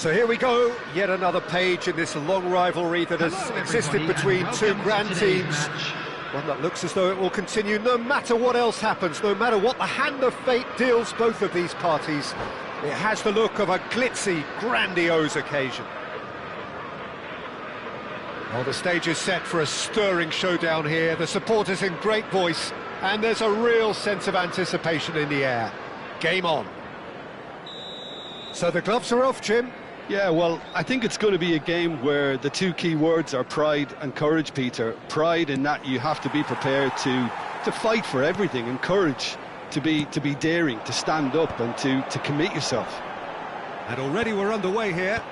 So here we go, yet another page in this long rivalry that has existed between two grand teams. One that looks as though it will continue no matter what else happens, no matter what the hand of fate deals both of these parties. It has the look of a glitzy, grandiose occasion. Well, the stage is set for a stirring showdown here. The supporters in great voice, and there's a real sense of anticipation in the air. Game on. So the gloves are off, Jim. Yeah, well, I think it's going to be a game where the two key words are pride and courage, Peter. Pride in that you have to be prepared to fight for everything, and courage to be daring, to stand up and to commit yourself. And already we're underway here.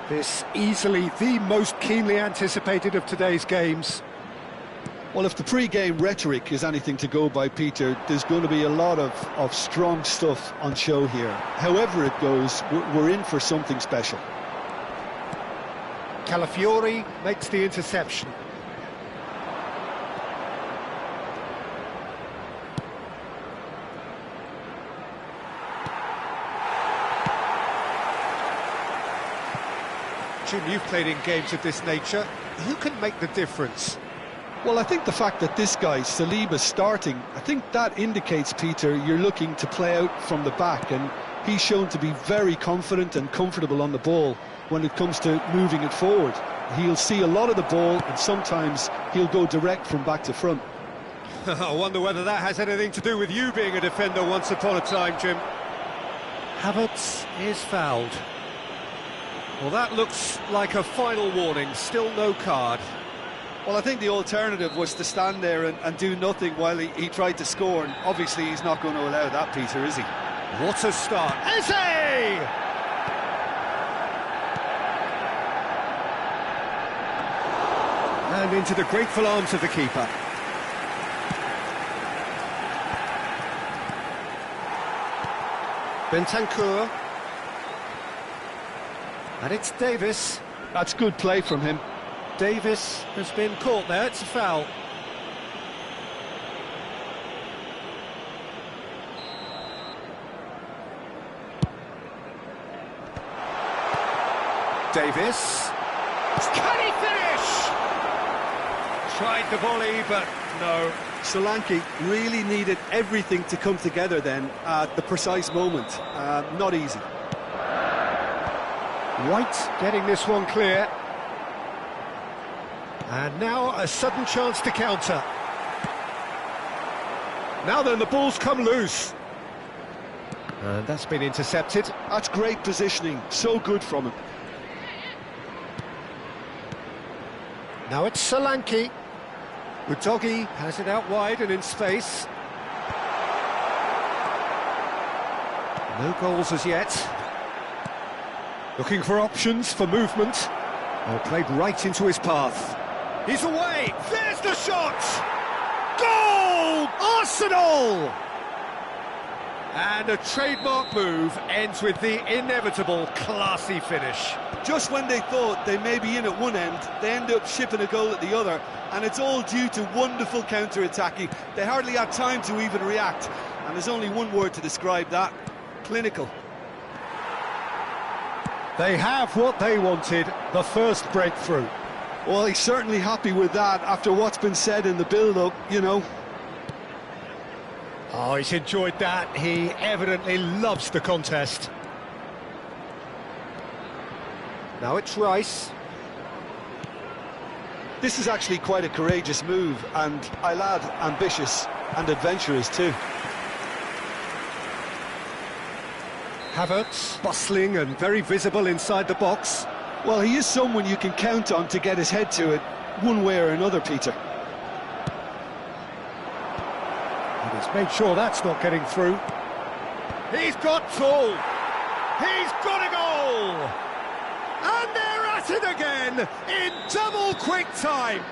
This easily the most keenly anticipated of today's games. Well, if the pre-game rhetoric is anything to go by, Peter, there's going to be a lot of strong stuff on show here. However it goes, we're in for something special. Calafiori makes the interception. Jim, you've played in games of this nature. Who can make the difference? Well, I think the fact that this guy, Saliba's starting, I think that indicates, Peter, you're looking to play out from the back, and he's shown to be very confident and comfortable on the ball when it comes to moving it forward. He'll see a lot of the ball, and sometimes he'll go direct from back to front. I wonder whether that has anything to do with you being a defender once upon a time, Jim. Havertz is fouled. Well, that looks like a final warning, still no card. Well, I think the alternative was to stand there and do nothing while he tried to score, and obviously he's not going to allow that, Peter, is he? What a start. Eze! And into the grateful arms of the keeper. Bentancur. And it's Davis. That's good play from him. Davis has been caught there, it's a foul. Davis. Can he finish? Tried the volley, but no. Solanke really needed everything to come together then at the precise moment. Not easy. White getting this one clear. And now a sudden chance to counter. Now then, the ball's come loose. And that's been intercepted. That's great positioning, so good from him. Now it's Solanke. Udogi has it out wide and in space. No goals as yet. Looking for options for movement. Oh, played right into his path. He's away! There's the shot! Goal! Arsenal! And a trademark move ends with the inevitable classy finish. Just when they thought they may be in at one end, they end up shipping a goal at the other, and it's all due to wonderful counter-attacking. They hardly had time to even react, and there's only one word to describe that: clinical. They have what they wanted, the first breakthrough. Well, he's certainly happy with that after what's been said in the build-up, you know. Oh, he's enjoyed that. He evidently loves the contest. Now it's Rice. This is actually quite a courageous move, and I'll add ambitious and adventurous too. Havertz, bustling and very visible inside the box. Well, he is someone you can count on to get his head to it, one way or another, Peter. And he's made sure that's not getting through. He's got tall. He's got a goal. And they're at it again in double quick time.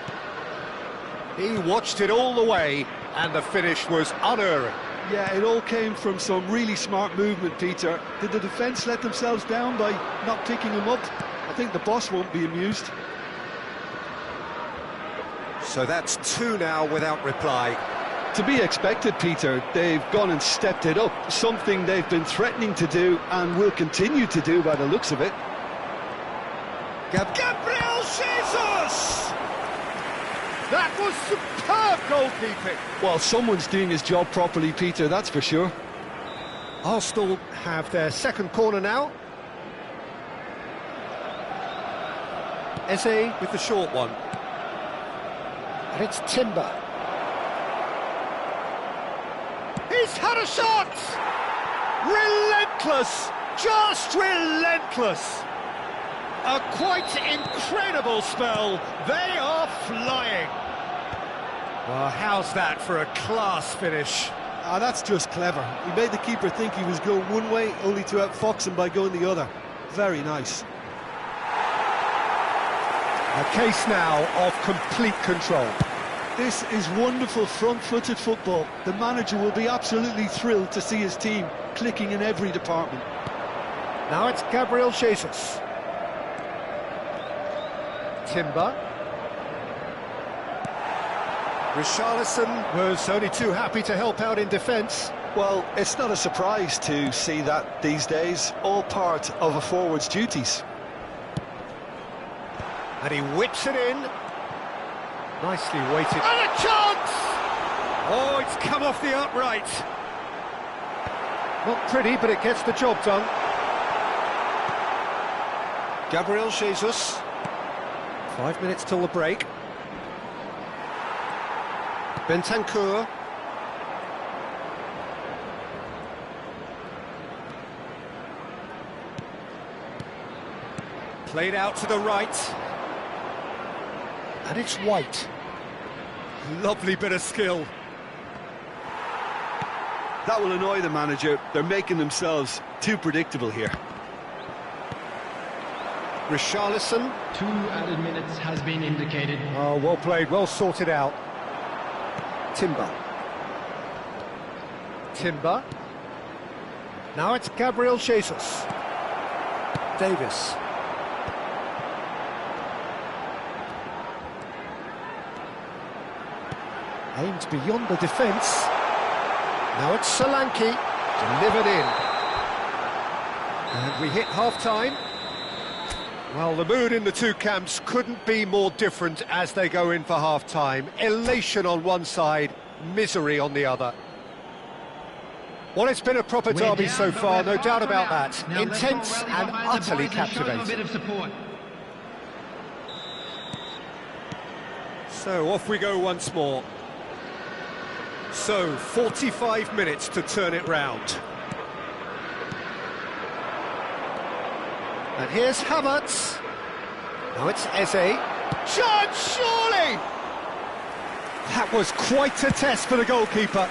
He watched it all the way, and the finish was unerring. Yeah, it all came from some really smart movement, Peter. Did the defence let themselves down by not picking him up? I think the boss won't be amused. So that's two now without reply. To be expected, Peter. They've gone and stepped it up, something they've been threatening to do and will continue to do by the looks of it. Gabriel Jesus! That was superb goalkeeping. Well, someone's doing his job properly, Peter, that's for sure. Arsenal have their second corner now. Eze with the short one. And it's Timber. He's had a shot! Relentless! Just relentless! A quite incredible spell. They are flying. Well, how's that for a class finish? That's just clever. He made the keeper think he was going one way, only to outfox him by going the other. Very nice. A case now of complete control. This is wonderful front-footed football. The manager will be absolutely thrilled to see his team clicking in every department. Now it's Gabriel Jesus. Timber. Richarlison was only too happy to help out in defence. Well, it's not a surprise to see that these days, all part of a forward's duties. And he whips it in. Nicely weighted. And a chance! Oh, it's come off the upright. Not pretty, but it gets the job done. Gabriel Jesus. 5 minutes till the break. Bentancur. Played out to the right. And it's White. Lovely bit of skill. That will annoy the manager. They're making themselves too predictable here. Richarlison. 2 added minutes has been indicated. Oh, well played, well sorted out. Timber. Timber. Now it's Gabriel Jesus. Davis. Aimed beyond the defence. Now it's Solanke. Delivered in. And we hit half-time. Well, the mood in the two camps couldn't be more different as they go in for half-time. Elation on one side, misery on the other. Well, it's been a proper derby so far, no doubt about that. Intense and utterly captivating. So, off we go once more. So, 45 minutes to turn it round. And here's Havertz. Now it's Eze. Chance, surely! That was quite a test for the goalkeeper.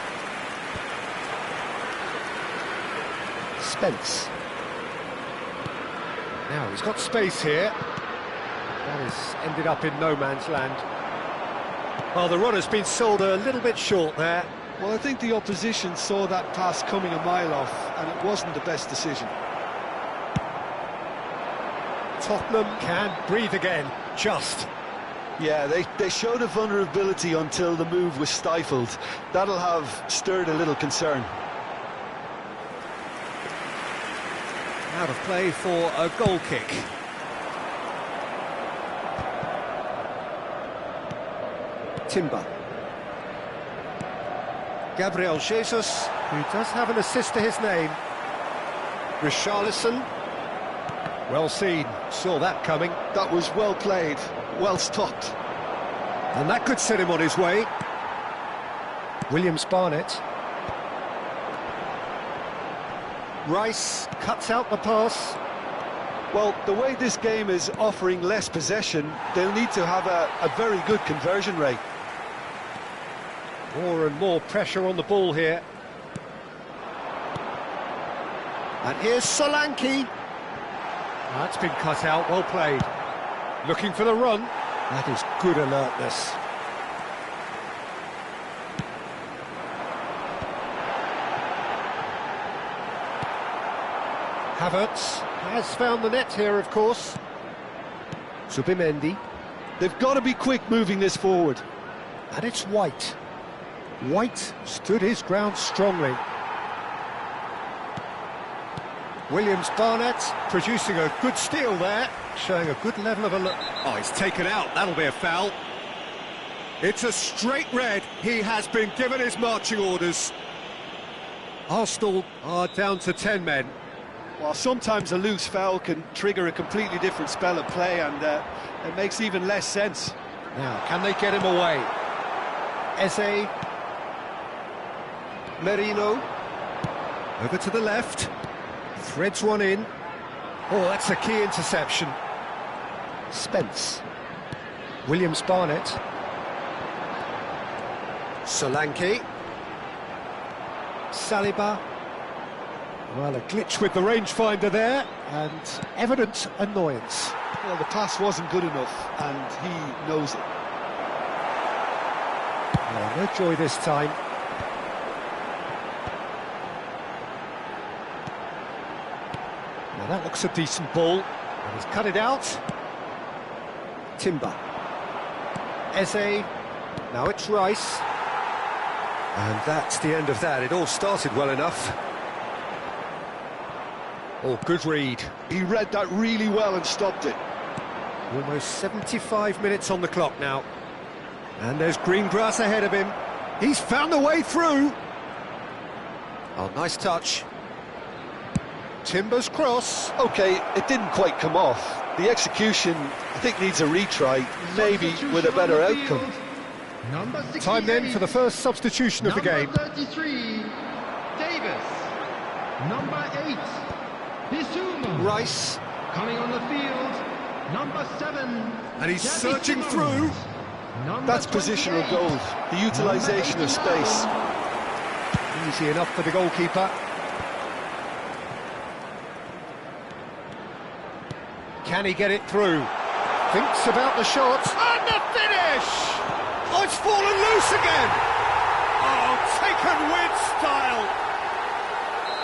Spence. Now he's got space here. That has ended up in no man's land. Well, the runner's been sold a little bit short there. Well, I think the opposition saw that pass coming a mile off, and it wasn't the best decision. Tottenham can breathe again, just. Yeah, they showed a vulnerability until the move was stifled. That'll have stirred a little concern. Out of play for a goal kick. Timber. Gabriel Jesus, who does have an assist to his name. Richarlison. Well seen, saw that coming. That was well played, well stopped. And that could set him on his way. Williams-Barnett. Rice cuts out the pass. Well, the way this game is offering less possession, they'll need to have a very good conversion rate. More and more pressure on the ball here. And here's Solanke. That's been cut out, well played. Looking for the run. That is good alertness. Havertz has found the net here, of course. Zubimendi. They've got to be quick moving this forward. And it's White. White stood his ground strongly. Williams-Barnett producing a good steal there, showing a good level of alert. Oh, he's taken out, that'll be a foul. It's a straight red, he has been given his marching orders. Arsenal are down to 10 men. Well, sometimes a loose foul can trigger a completely different spell of play, and it makes even less sense. Now, can they get him away? Eze. Merino. Over to the left. Threads one in. Oh, that's a key interception. Spence. Williams-Barnett. Solanke. Saliba. Well, a glitch with the rangefinder there, and evident annoyance. Well, the pass wasn't good enough, and he knows it. Oh, no joy this time. Now that looks a decent ball, and he's cut it out. Timber. Eze. Now it's Rice. And that's the end of that. It all started well enough. Oh, good read. He read that really well and stopped it. Almost 75 minutes on the clock now. And there's green grass ahead of him. He's found the way through. Oh, nice touch. Timber's cross. OK, it didn't quite come off. The execution, I think, needs a retry, maybe with a better outcome. Time then for the first substitution of the game. Number 33, Davis. Number 8, Bissouma. Rice. Coming on the field, number 7. And he's Jesse surging Simmons. through. Number That's positional 28, gold, the utilisation of space. Easy enough for the goalkeeper. Can he get it through? Thinks about the shot. And the finish! Oh, it's fallen loose again! Oh, taken with style!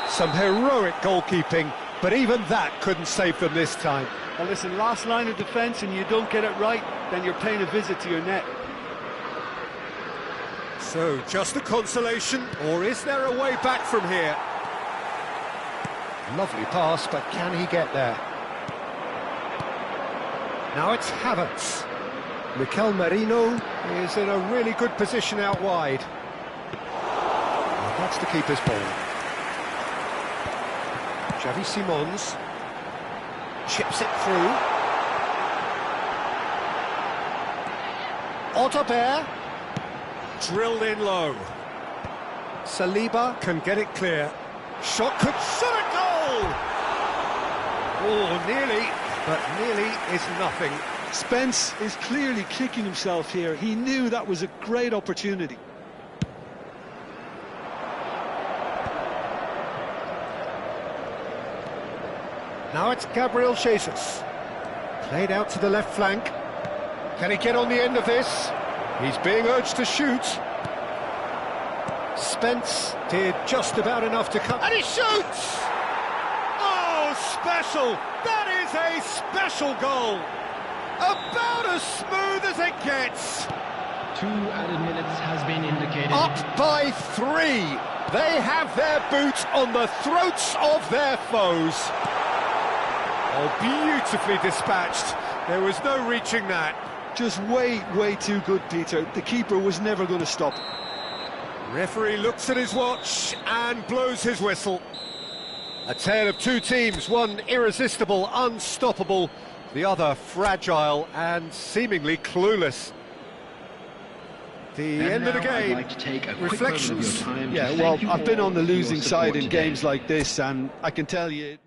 Some heroic goalkeeping, but even that couldn't save them this time. Well, listen, last line of defence and you don't get it right, then you're paying a visit to your net. So, just a consolation, or is there a way back from here? Lovely pass, but can he get there? Now it's Havertz. Mikel Merino is in a really good position out wide. And that's the keeper's ball. Xavi Simons chips it through. Otterbeer drilled in low. Saliba can get it clear. Shot could shot a goal! Oh, nearly, but nearly is nothing. Spence is clearly kicking himself here. He knew that was a great opportunity. Now it's Gabriel Jesus. Played out to the left flank. Can he get on the end of this? He's being urged to shoot. Spence did just about enough to cut. And he shoots! Oh, special! That is a special goal! About as smooth as it gets. 2 added minutes has been indicated. Up by 3. They have their boot on the throats of their foes. Oh, beautifully dispatched. There was no reaching that. Just way too good, Peter. The keeper was never going to stop. Referee looks at his watch and blows his whistle. A tale of two teams, one irresistible, unstoppable, the other fragile and seemingly clueless. The end of the game. I'd like to take a quick Reflections. moment of your time Yeah, to well, thank you I've been all on the for your losing support side in today. games like this, and I can tell you...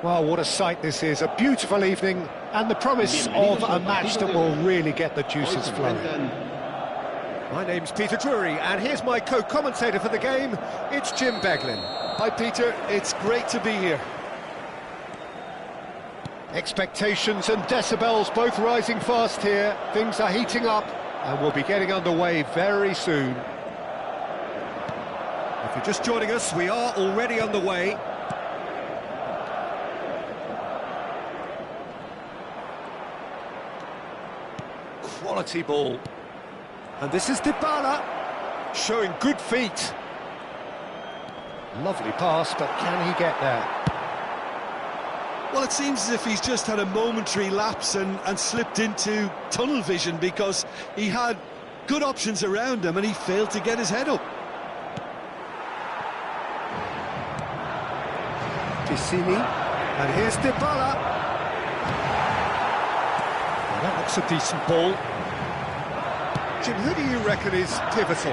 Well, what a sight this is. A beautiful evening and the promise of a match that will really get the juices flowing. My name's Peter Drury, and here's my co-commentator for the game. It's Jim Beglin. Hi, Peter. It's great to be here. Expectations and decibels both rising fast here. Things are heating up, and we'll be getting underway very soon. If you're just joining us, we are already underway. Quality ball. And this is Dybala, showing good feet. Lovely pass, but can he get there? Well, it seems as if he's just had a momentary lapse and slipped into tunnel vision, because he had good options around him and he failed to get his head up. Piscini, and here's Dybala. Well, that looks a decent ball. Jim, who do you reckon is pivotal?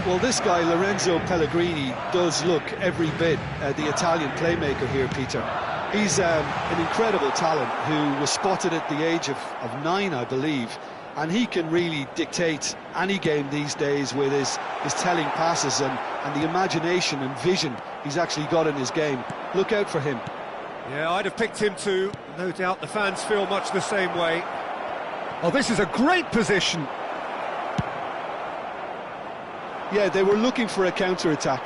Well, this guy, Lorenzo Pellegrini, does look every bit the Italian playmaker here, Peter. He's an incredible talent who was spotted at the age of 9, I believe, and he can really dictate any game these days with his telling passes and the imagination and vision he's actually got in his game. Look out for him. Yeah, I'd have picked him too. No doubt the fans feel much the same way. Oh, this is a great position. Yeah, they were looking for a counter-attack.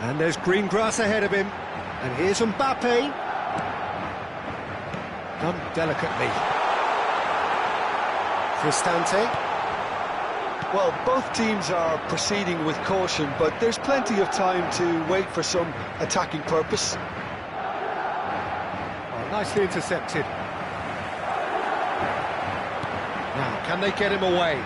And there's green grass ahead of him. And here's Mbappe. Done delicately. Cristante. Well, both teams are proceeding with caution, but there's plenty of time to wait for some attacking purpose. Oh, nicely intercepted. Now, can they get him away?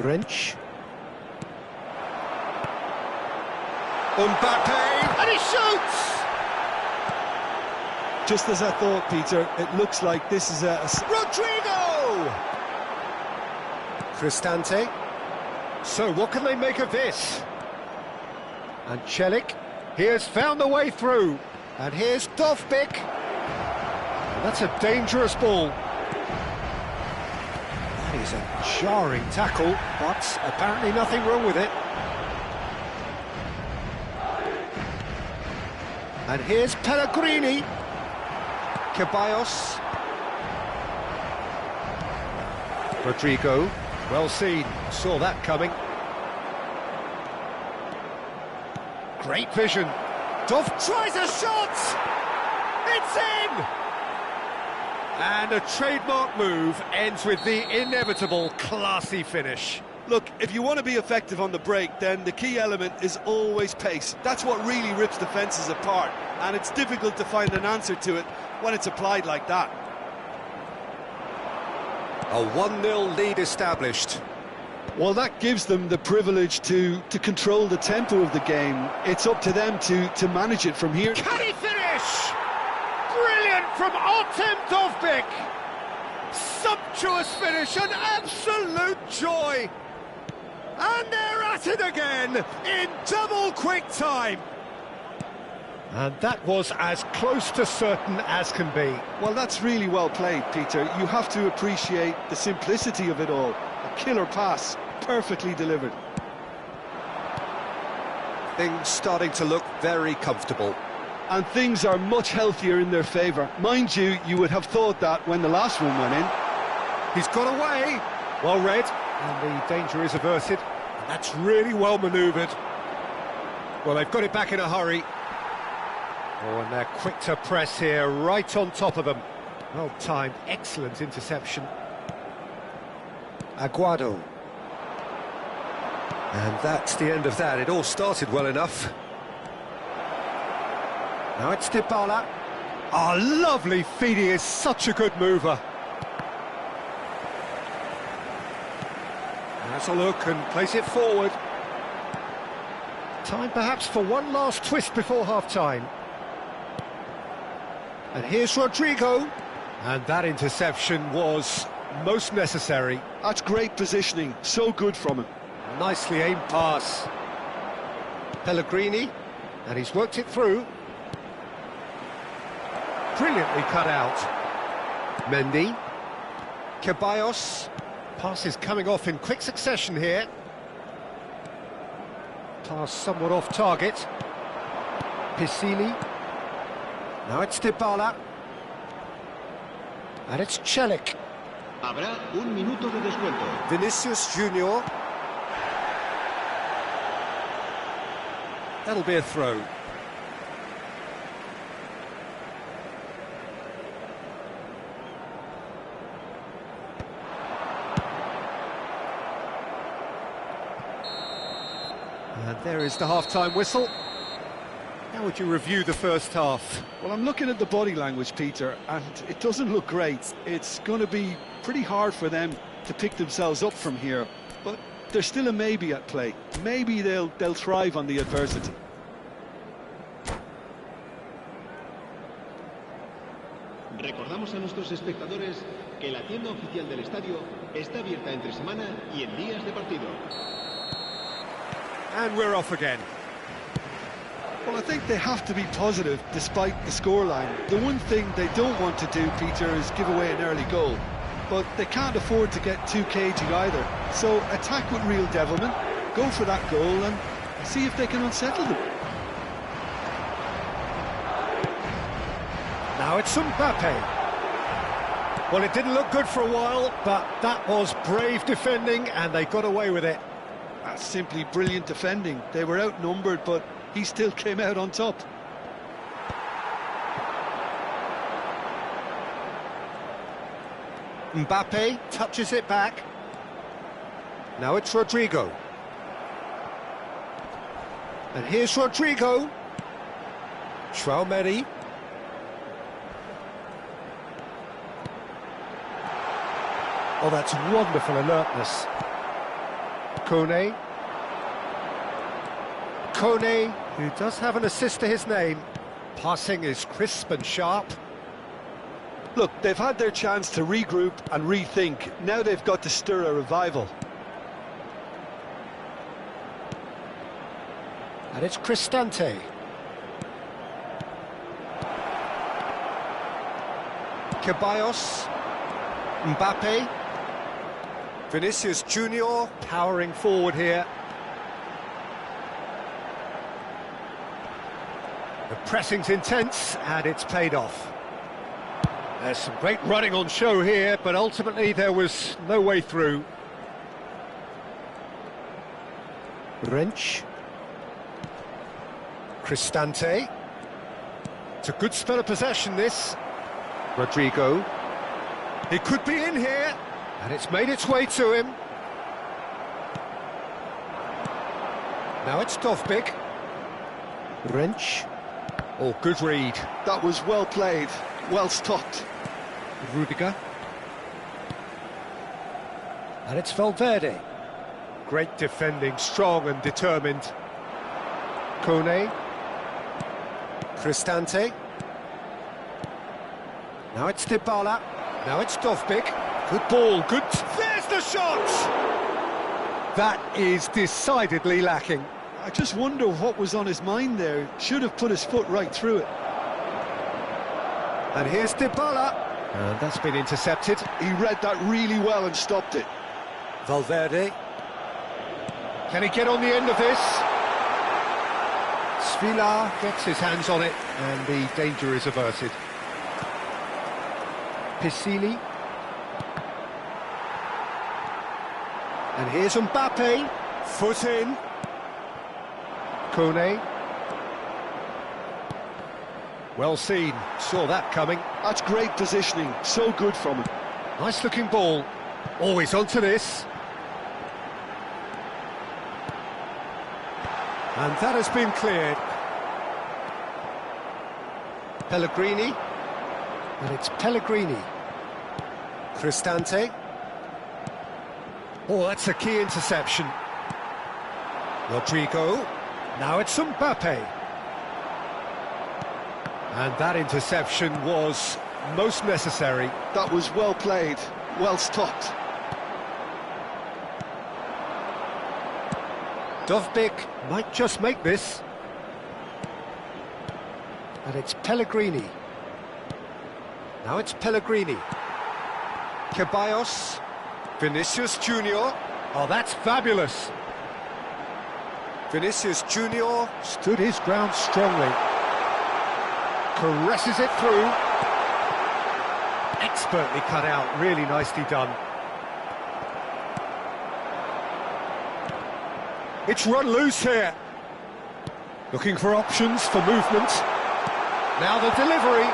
Wrench. Mbappe, and he shoots! Just as I thought, Peter, it looks like this is a... Rodrigo! Cristante. So, what can they make of this? And Celik, he has found the way through. And here's Dovbyk. That's a dangerous ball. That is a jarring tackle, but apparently nothing wrong with it. And here's Pellegrini. Ceballos. Rodrigo, well seen, saw that coming. Great vision. Dov tries a shot! It's in! And a trademark move ends with the inevitable classy finish. Look, if you want to be effective on the break, then the key element is always pace. That's what really rips defences apart, and it's difficult to find an answer to it when it's applied like that. A 1-0 lead established. Well, that gives them the privilege to control the tempo of the game. It's up to them to manage it from here. Can he finish? Brilliant from Artem Dovbyk. Sumptuous finish, an absolute joy. And they're at it again in double quick time. And that was as close to certain as can be. Well, that's really well played, Peter. You have to appreciate the simplicity of it all. A killer pass, perfectly delivered. Things starting to look very comfortable. And things are much healthier in their favour. Mind you, you would have thought that when the last one went in. He's got away. Well read. And the danger is averted. And that's really well manoeuvred. Well, they've got it back in a hurry. Oh, and they're quick to press here, right on top of them. Well timed, excellent interception. Aguado. And that's the end of that. It all started well enough. Now it's Dybala. Oh, lovely feed. He is such a good mover. Has a look and place it forward. Time perhaps for one last twist before half-time. And here's Rodrigo. And that interception was most necessary. That's great positioning, so good from him. Nicely aimed pass. Pellegrini, and he's worked it through. Brilliantly cut out. Mendy. Ceballos. Passes coming off in quick succession here. Pass somewhat off target. Pisili. Now it's Dybala. And it's Celik. Habrá un minuto de descuento. Vinicius Junior. That'll be a throw. And there is the half-time whistle. How would you review the first half? Well, I'm looking at the body language, Peter, and it doesn't look great. It's going to be pretty hard for them to pick themselves up from here, but there's still a maybe at play. Maybe they'll thrive on the adversity. Recordamos a nuestros espectadores que la tienda oficial del estadio está abierta entre semana y en días de partido. And we're off again. Well, I think they have to be positive despite the scoreline. The one thing they don't want to do, Peter, is give away an early goal. But they can't afford to get too cagey either. So attack with real devilment, go for that goal and see if they can unsettle them. Now it's Mbappe. Well, it didn't look good for a while, but that was brave defending and they got away with it. That's simply brilliant defending. They were outnumbered, but he still came out on top. Mbappe touches it back. Now it's Rodrigo. And here's Rodrigo. Traoré. Oh, that's wonderful alertness. Kone, who does have an assist to his name. Passing is crisp and sharp. Look, they've had their chance to regroup and rethink. Now they've got to stir a revival. And it's Cristante. Ceballos. Mbappe. Vinicius Junior powering forward here. The pressing's intense and it's paid off. There's some great running on show here, but ultimately there was no way through. Wrench. Cristante. It's a good spell of possession, this. Rodrigo. He could be in here, and it's made its way to him. Now it's Dovbik. Wrench. Oh, good read. That was well played, well stopped. Rudiger. And it's Valverde. Great defending, strong and determined. Kone. Cristante. Now it's Dybala. Now it's Dovbik. Good ball, good... There's the shot! That is decidedly lacking. I just wonder what was on his mind there. Should have put his foot right through it. And here's Dybala. And that's been intercepted. He read that really well and stopped it. Valverde. Can he get on the end of this? Svilar gets his hands on it and the danger is averted. Pisili. And here's Mbappe. Foot in. Kone. Well seen, saw that coming. That's great positioning, so good from him. Nice looking ball. Always onto this. And that has been cleared. Pellegrini. And it's Pellegrini. Cristante. Oh, that's a key interception. Rodrigo. Now it's Mbappe. And that interception was most necessary. That was well played, well stopped. Dovbyk might just make this. And it's Pellegrini. Now it's Pellegrini. Ceballos. Vinicius Junior. Oh, that's fabulous. Vinicius Junior stood his ground strongly. Caresses it through. Expertly cut out, really nicely done. It's run loose here. Looking for options for movement. Now the delivery.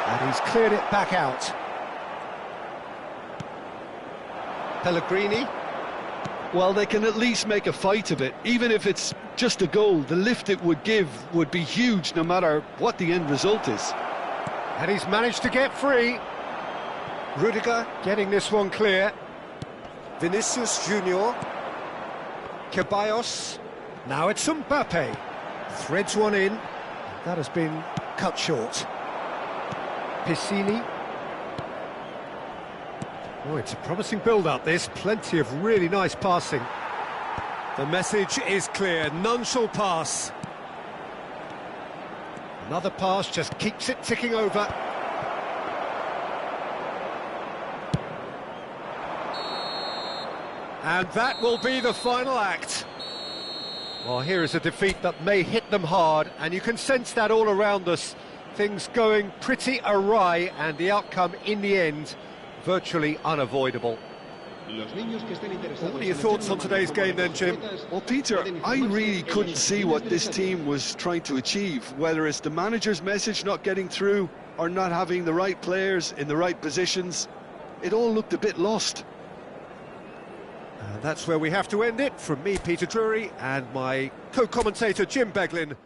And he's cleared it back out. Pellegrini. Well, they can at least make a fight of it. Even if it's just a goal, the lift it would give would be huge no matter what the end result is. And he's managed to get free. Rudiger getting this one clear. Vinicius Junior. Ceballos. Now it's Mbappe. Threads one in. That has been cut short. Piscini. Oh, it's a promising build-up, this. Plenty of really nice passing. The message is clear. None shall pass. Another pass just keeps it ticking over. And that will be the final act. Well, here is a defeat that may hit them hard, and you can sense that all around us. Things going pretty awry, and the outcome in the end virtually unavoidable. What are your thoughts on today's game then, Jim? Well, Peter, I really couldn't see what this team was trying to achieve, whether it's the manager's message not getting through or not having the right players in the right positions. It all looked a bit lost. And that's where we have to end it. From me, Peter Drury, and my co-commentator, Jim Beglin.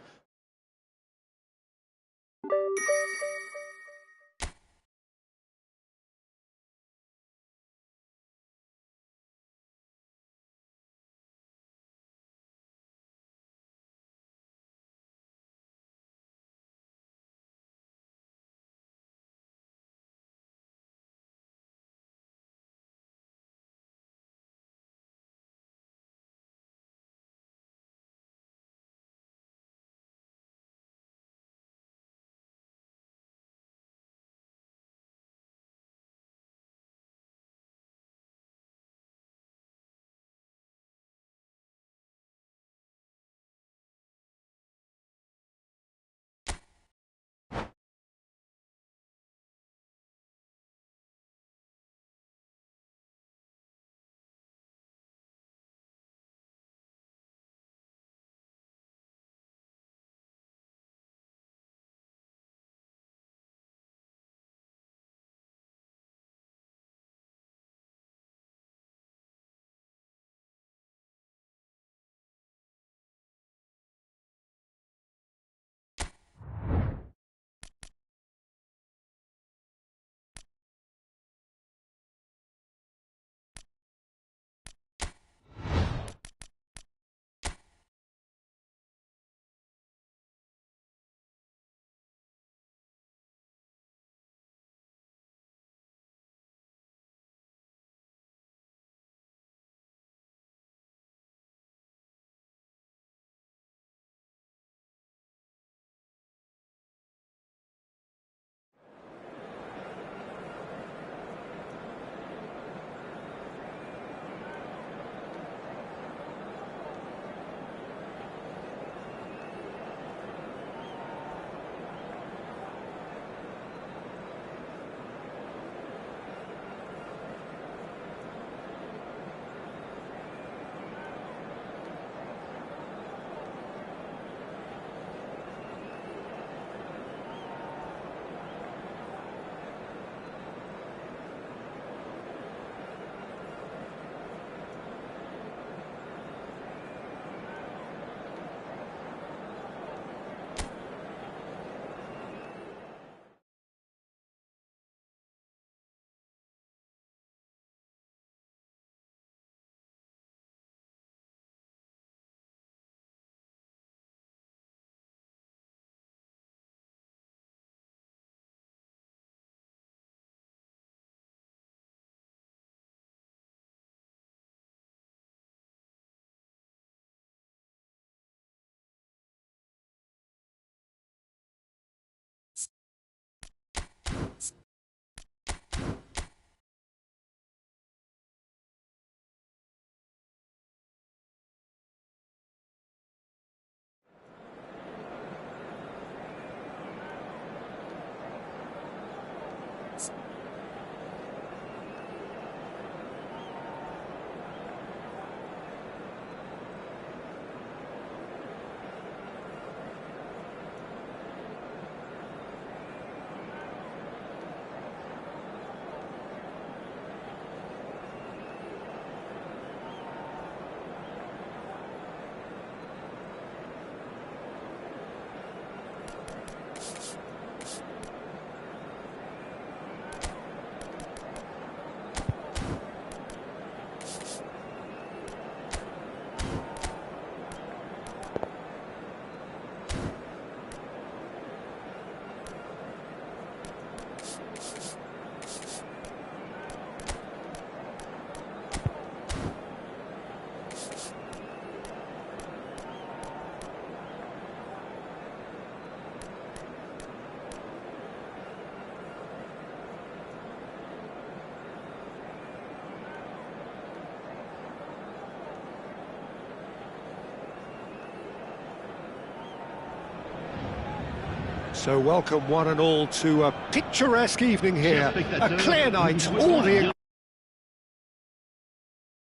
So welcome one and all to a picturesque evening here, a clear night, all the